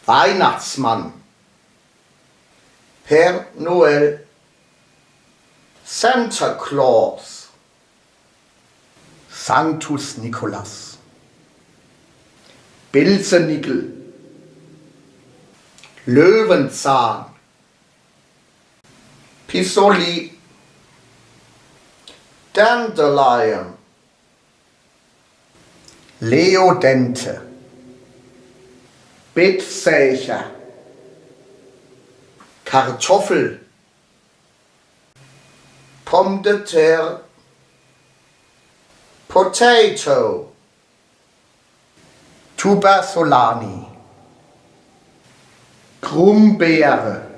Weihnachtsmann, Pere Noel, Santa Claus, Santus Nicolas, Belzeniggel, Löwenzahn, pissenlit, dandelion, dente, Bettsächer, Kartoffel, pomme de terre, potato, tuber solani, Krummbeere,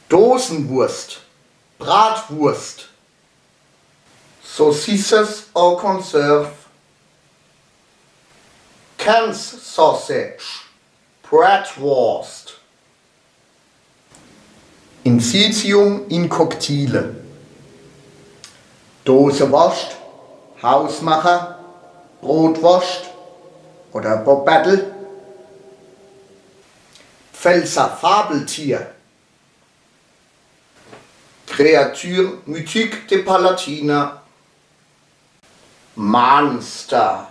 Dosenwurst, Bratwurst, Saucisses en conserve, Cans sausage, Bratwurst, Incisium incoktile, Dose wascht, Hausmacher, Brot wascht oder Bobbattel, Pfälzer Fabeltier, Créature mythique de Palatina, Monster,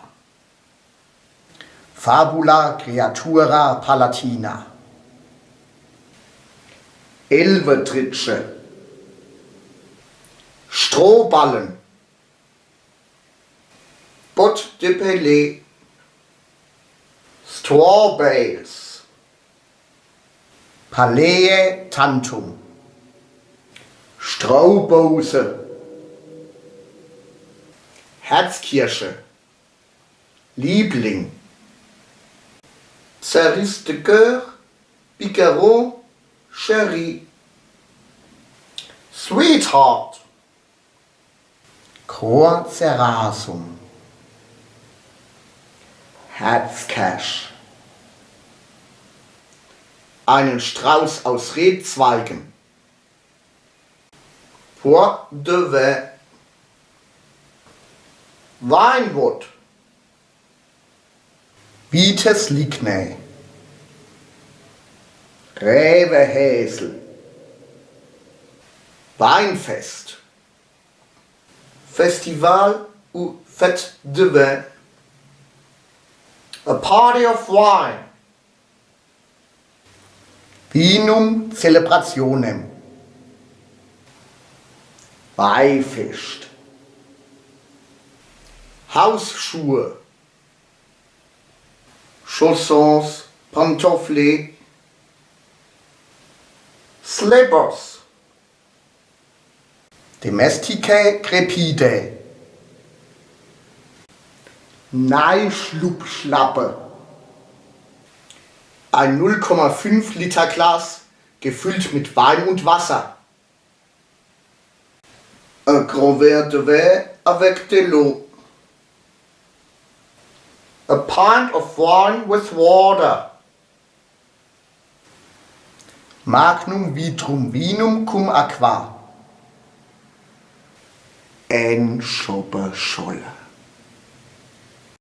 Fabula creatura palatina, Elvetritsche, Strohballen, Botte de Pelé, Strawbales, Palais tantum, Straubose, Herzkirsche, Liebling, Cerise de cœur, Picaron, Chérie, Sweetheart, Cor cerasum, Herzcash, einen Strauß aus Rebzweigen, Pour de vin, Weinwood, Vites lignei, Revehäsel, Weinfest, Festival ou Fête de vin, a party of wine, Vinum celebrationem, Beifest, Hausschuhe, Chaussons, Pantoffles, Slippers, Domesticae crepidae, Neischlupfschlappe, ein 0,5 Liter Glas gefüllt mit Wein und Wasser. Un grand verre de vin avec de l'eau. A pint of wine with water. Magnum vitrum vinum cum aqua. En Schoppe Scholle.